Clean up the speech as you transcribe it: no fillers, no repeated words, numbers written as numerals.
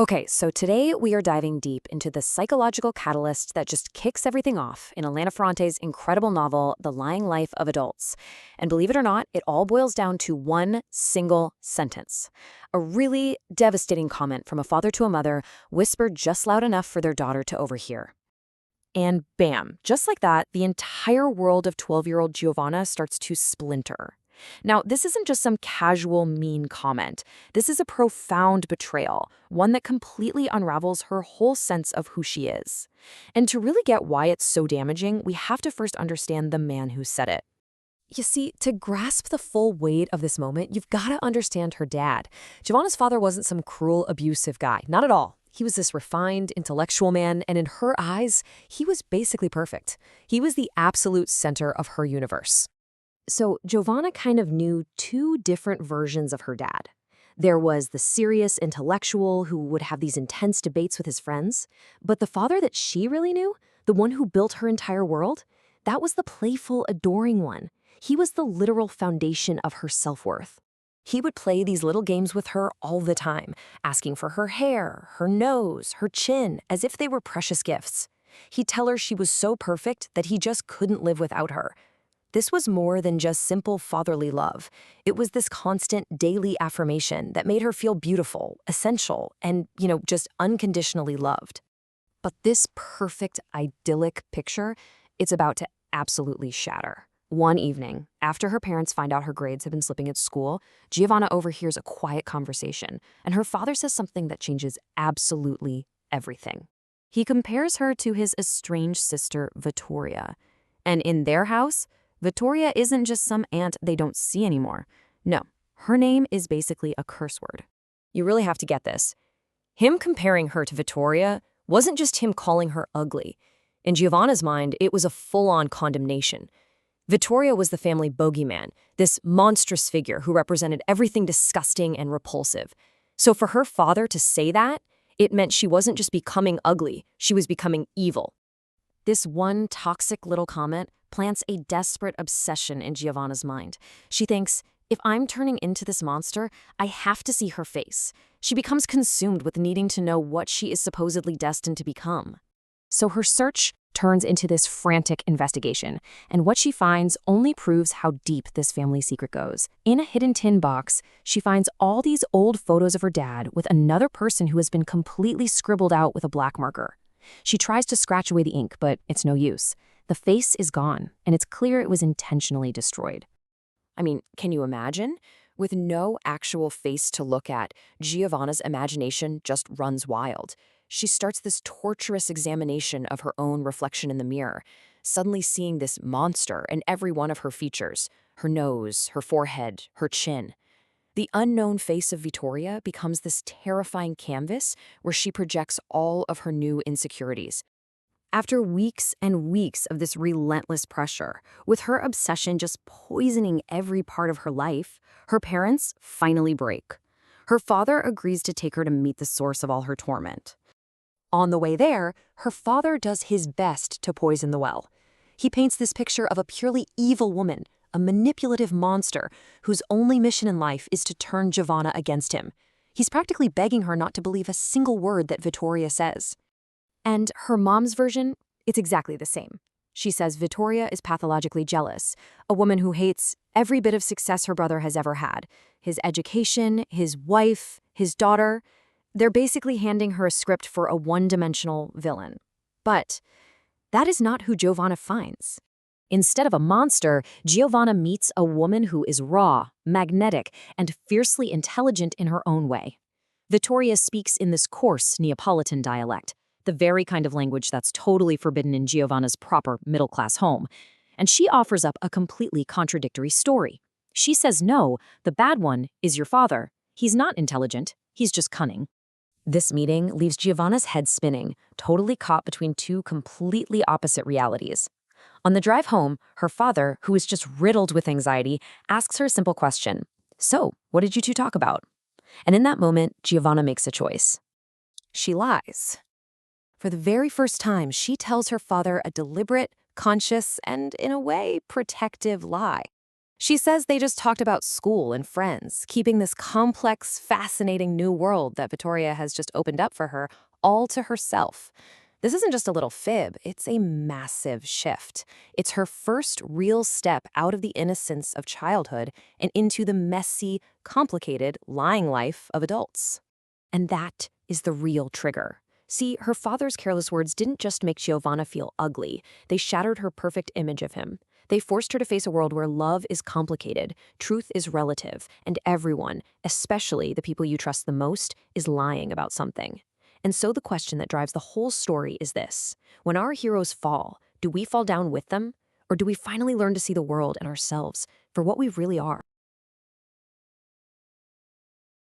Okay, so today we are diving deep into the psychological catalyst that just kicks everything off in Elena Ferrante's incredible novel, The Lying Life of Adults. And believe it or not, it all boils down to one single sentence. A really devastating comment from a father to a mother, whispered just loud enough for their daughter to overhear. And bam, just like that, the entire world of 12-year-old Giovanna starts to splinter. Now, this isn't just some casual, mean comment. This is a profound betrayal, one that completely unravels her whole sense of who she is. And to really get why it's so damaging, we have to first understand the man who said it. You see, to grasp the full weight of this moment, you've got to understand her dad. Giovanna's father wasn't some cruel, abusive guy. Not at all. He was this refined, intellectual man, and in her eyes, he was basically perfect. He was the absolute center of her universe. So Giovanna kind of knew two different versions of her dad. There was the serious intellectual who would have these intense debates with his friends, but the father that she really knew, the one who built her entire world, that was the playful, adoring one. He was the literal foundation of her self-worth. He would play these little games with her all the time, asking for her hair, her nose, her chin, as if they were precious gifts. He'd tell her she was so perfect that he just couldn't live without her. This was more than just simple fatherly love. It was this constant daily affirmation that made her feel beautiful, essential, and, just unconditionally loved. But this perfect, idyllic picture, it's about to absolutely shatter. One evening, after her parents find out her grades have been slipping at school, Giovanna overhears a quiet conversation, and her father says something that changes absolutely everything. He compares her to his estranged sister, Vittoria. And in their house, Vittoria isn't just some aunt they don't see anymore. No, her name is basically a curse word. You really have to get this. Him comparing her to Vittoria wasn't just him calling her ugly. In Giovanna's mind, it was a full-on condemnation. Vittoria was the family bogeyman, this monstrous figure who represented everything disgusting and repulsive. So for her father to say that, it meant she wasn't just becoming ugly, she was becoming evil. This one toxic little comment plants a desperate obsession in Giovanna's mind. She thinks, if I'm turning into this monster, I have to see her face. She becomes consumed with needing to know what she is supposedly destined to become. So her search turns into this frantic investigation, and what she finds only proves how deep this family secret goes. In a hidden tin box, she finds all these old photos of her dad with another person who has been completely scribbled out with a black marker. She tries to scratch away the ink, but it's no use. The face is gone, and it's clear it was intentionally destroyed. I mean, can you imagine? With no actual face to look at, Giovanna's imagination just runs wild. She starts this torturous examination of her own reflection in the mirror, suddenly seeing this monster in every one of her features, her nose, her forehead, her chin. The unknown face of Vittoria becomes this terrifying canvas where she projects all of her new insecurities. After weeks and weeks of this relentless pressure, with her obsession just poisoning every part of her life, her parents finally break. Her father agrees to take her to meet the source of all her torment. On the way there, her father does his best to poison the well. He paints this picture of a purely evil woman, a manipulative monster whose only mission in life is to turn Giovanna against him. He's practically begging her not to believe a single word that Vittoria says. And her mom's version, it's exactly the same. She says Vittoria is pathologically jealous, a woman who hates every bit of success her brother has ever had. His education, his wife, his daughter. They're basically handing her a script for a one-dimensional villain. But that is not who Giovanna finds. Instead of a monster, Giovanna meets a woman who is raw, magnetic, and fiercely intelligent in her own way. Vittoria speaks in this coarse Neapolitan dialect, the very kind of language that's totally forbidden in Giovanna's proper middle-class home. And she offers up a completely contradictory story. She says, no, the bad one is your father. He's not intelligent, he's just cunning. This meeting leaves Giovanna's head spinning, totally caught between two completely opposite realities. On the drive home, her father, who is just riddled with anxiety, asks her a simple question. So, what did you two talk about? And in that moment, Giovanna makes a choice. She lies. For the very first time, she tells her father a deliberate, conscious, and, in a way, protective lie. She says they just talked about school and friends, keeping this complex, fascinating new world that Victoria has just opened up for her all to herself. This isn't just a little fib, it's a massive shift. It's her first real step out of the innocence of childhood and into the messy, complicated, lying life of adults. And that is the real trigger. See, her father's careless words didn't just make Giovanna feel ugly, they shattered her perfect image of him. They forced her to face a world where love is complicated, truth is relative, and everyone, especially the people you trust the most, is lying about something. And so the question that drives the whole story is this: when our heroes fall, do we fall down with them? Or do we finally learn to see the world and ourselves for what we really are?